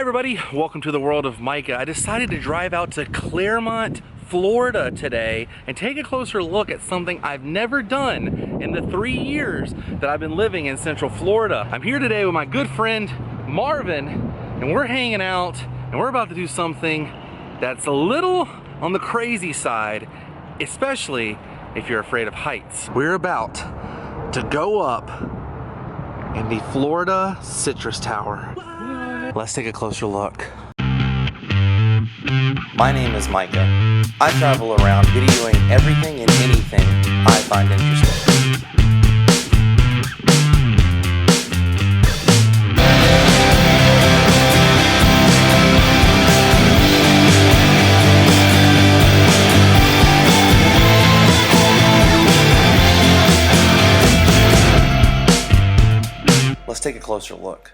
everybody, welcome to the world of Micah. I decided to drive out to Claremont, Florida today and take a closer look at something I've never done in the 3 years that I've been living in Central Florida. I'm here today with my good friend Marvin, and we're hanging out and we're about to do something that's a little on the crazy side, especially if you're afraid of heights. We're about to go up in the Florida Citrus Tower. Let's take a closer look. My name is Micah. I travel around videoing everything and anything I find interesting. Let's take a closer look.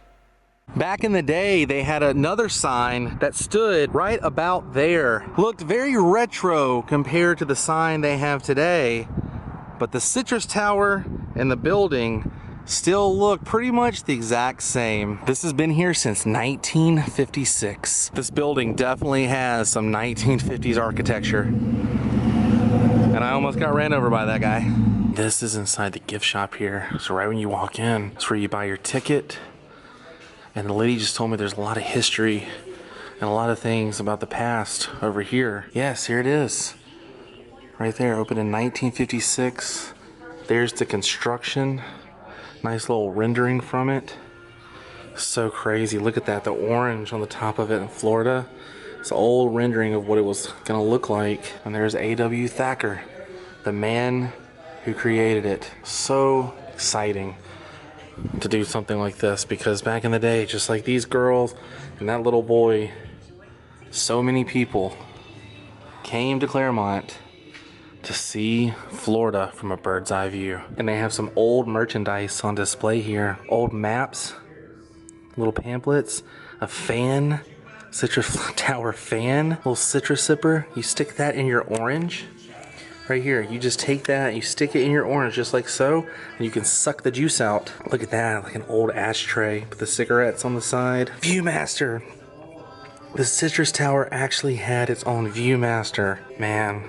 Back in the day, they had another sign that stood right about there. Looked very retro compared to the sign they have today, but the Citrus Tower and the building still look pretty much the exact same. This has been here since 1956. This building definitely has some 1950s architecture. And I almost got ran over by that guy. This is inside the gift shop here. So right when you walk in, it's where you buy your ticket. And the lady just told me there's a lot of history and a lot of things about the past over here. Yes, here it is. Right there, opened in 1956. There's the construction. Nice little rendering from it. So crazy, look at that, the orange on the top of it in Florida. It's an old rendering of what it was gonna look like. And there's A.W. Thacker, the man who created it. So exciting to do something like this, because back in the day, just like these girls and that little boy, so many people came to Claremont to see Florida from a bird's eye view. And they have some old merchandise on display here. Old maps, little pamphlets, a fan, Citrus Tower fan, little citrus sipper. You stick that in your orange. Right here, you just take that, you stick it in your orange just like so, and you can suck the juice out. Look at that, like an old ashtray. Put the cigarettes on the side. Viewmaster. The Citrus Tower actually had its own Viewmaster. Man.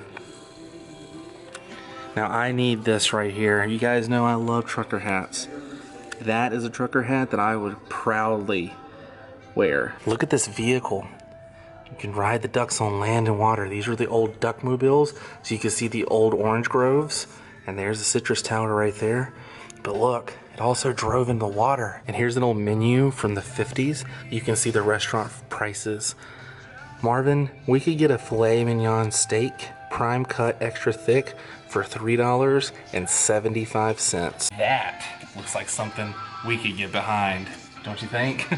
Now I need this right here. You guys know I love trucker hats. That is a trucker hat that I would proudly wear. Look at this vehicle. You can ride the ducks on land and water. These are the old duckmobiles, so you can see the old orange groves. And there's the Citrus Tower right there. But look, it also drove in the water. And here's an old menu from the 50s. You can see the restaurant prices. Marvin, we could get a filet mignon steak, prime cut, extra thick, for $3.75. That looks like something we could get behind, don't you think?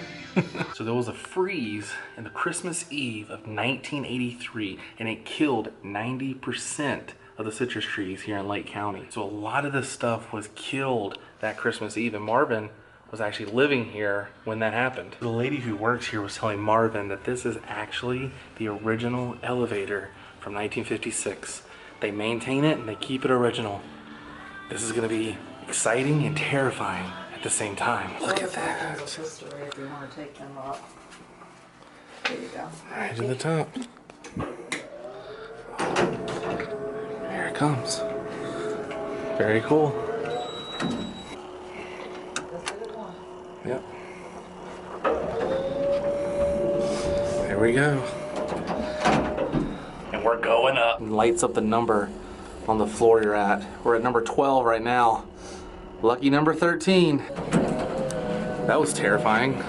So there was a freeze in the Christmas Eve of 1983, and it killed 90% of the citrus trees here in Lake County. So a lot of this stuff was killed that Christmas Eve, and Marvin was actually living here when that happened. The lady who works here was telling Marvin that this is actually the original elevator from 1956. They maintain it and they keep it original. This is gonna be exciting and terrifying at the same time. Look at that. If you want to take them up. There you go. Right to the top. Here it comes. Very cool. Yep. There we go. And we're going up. It lights up the number on the floor you're at. We're at number 12 right now. Lucky number 13. That was terrifying.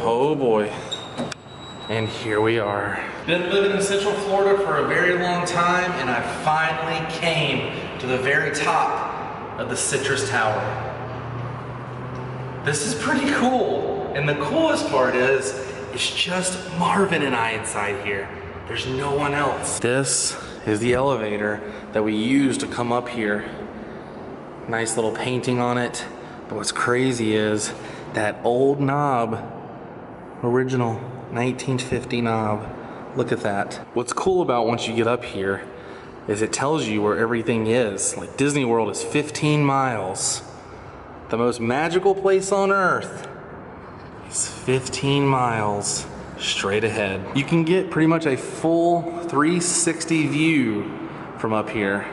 Oh boy. And here we are. Been living in Central Florida for a very long time, and I finally came to the very top of the Citrus Tower. This is pretty cool. And the coolest part is, it's just Marvin and I inside here. There's no one else. This is the elevator that we use to come up here. Nice little painting on it. But what's crazy is that old knob, original 1950 knob. Look at that. What's cool about once you get up here is it tells you where everything is. Like Disney World is 15 miles. The most magical place on earth It's 15 miles straight ahead. You can get pretty much a full 360 view from up here.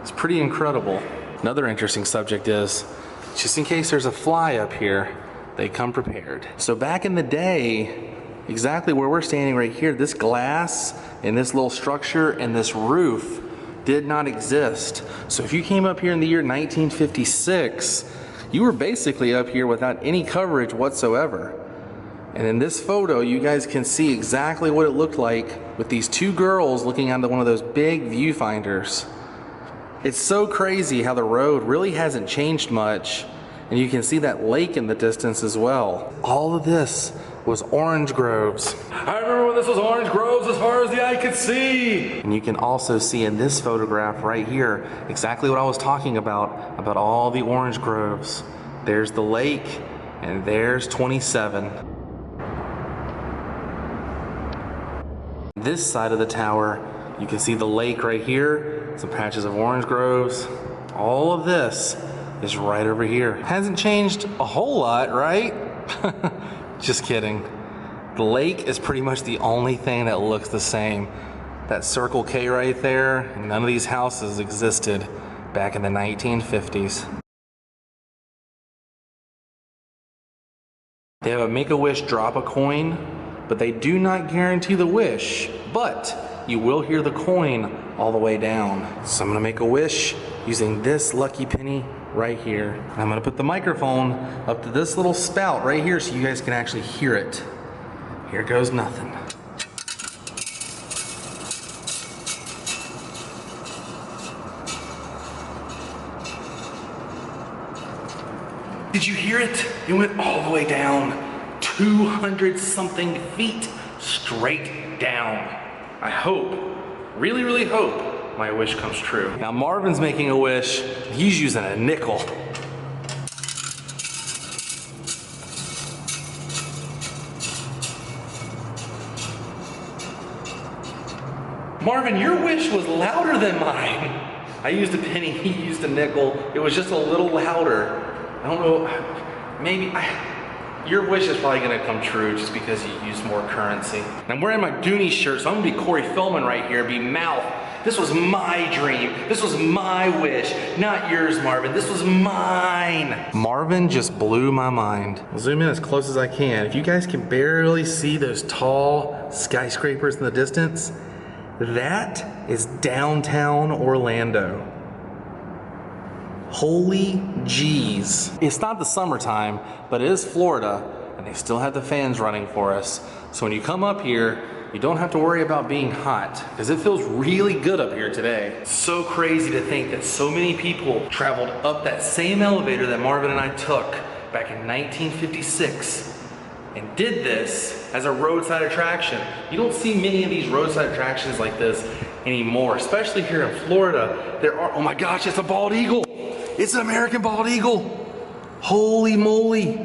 It's pretty incredible. Another interesting subject is, just in case there's a fly up here, they come prepared. So back in the day, exactly where we're standing right here, this glass and this little structure and this roof did not exist. So if you came up here in the year 1956, you were basically up here without any coverage whatsoever. And in this photo, you guys can see exactly what it looked like with these two girls looking onto one of those big viewfinders. It's so crazy how the road really hasn't changed much, and you can see that lake in the distance as well. All of this was orange groves. I remember when this was orange groves as far as the eye could see. And you can also see in this photograph right here exactly what I was talking about all the orange groves. There's the lake, and there's 27. This side of the tower, you can see the lake right here, some patches of orange groves. All of this is right over here. Hasn't changed a whole lot, right? Just kidding. The lake is pretty much the only thing that looks the same. That Circle K right there, none of these houses existed back in the 1950s. They have a Make-A-Wish drop a coin, but they do not guarantee the wish, but you will hear the coin all the way down. So I'm gonna make a wish using this lucky penny right here. And I'm gonna put the microphone up to this little spout right here so you guys can actually hear it. Here goes nothing. Did you hear it? It went all the way down, 200 something feet straight down. I hope, really, really hope my wish comes true. Now Marvin's making a wish. He's using a nickel. Marvin, your wish was louder than mine. I used a penny, he used a nickel. It was just a little louder. I don't know, maybe your wish is probably gonna come true just because you used more currency. And I'm wearing my Goonies shirt, so I'm gonna be Corey Feldman right here, be mouth. This was my dream. This was my wish, not yours, Marvin. This was mine. Marvin just blew my mind. I'll zoom in as close as I can. If you guys can barely see those tall skyscrapers in the distance, that is downtown Orlando. Holy jeez. It's not the summertime, but it is Florida, and they still have the fans running for us. So when you come up here, you don't have to worry about being hot, because it feels really good up here today. It's so crazy to think that so many people traveled up that same elevator that Marvin and I took back in 1956 and did this as a roadside attraction. You don't see many of these roadside attractions like this anymore, especially here in Florida. There are, oh my gosh, it's a bald eagle. It's an American bald eagle. Holy moly.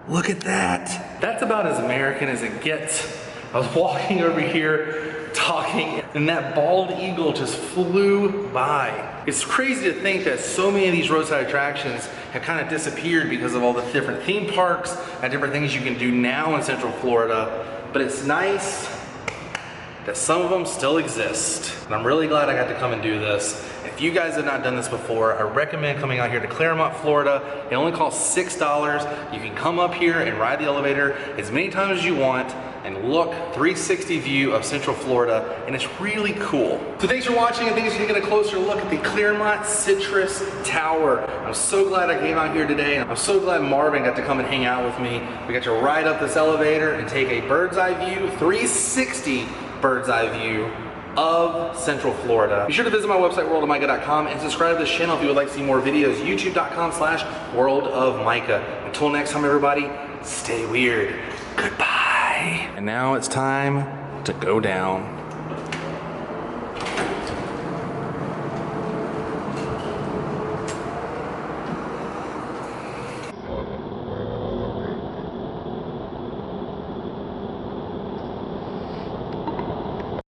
Look at that. That's about as American as it gets. I was walking over here talking, and that bald eagle just flew by. It's crazy to think that so many of these roadside attractions have kind of disappeared because of all the different theme parks and different things you can do now in Central Florida. But it's nice that some of them still exist. And I'm really glad I got to come and do this. If you guys have not done this before, I recommend coming out here to Claremont, Florida. It only costs $6. You can come up here and ride the elevator as many times as you want and look 360 view of Central Florida, and it's really cool. So thanks for watching, and thanks for taking a closer look at the Claremont Citrus Tower. I'm so glad I came out here today, and I'm so glad Marvin got to come and hang out with me. We got to ride up this elevator and take a bird's eye view, 360 bird's eye view of Central Florida. Be sure to visit my website, worldofmicah.com, and subscribe to this channel if you would like to see more videos, youtube.com/worldofmicah. Until next time, everybody, stay weird. Goodbye. And now it's time to go down.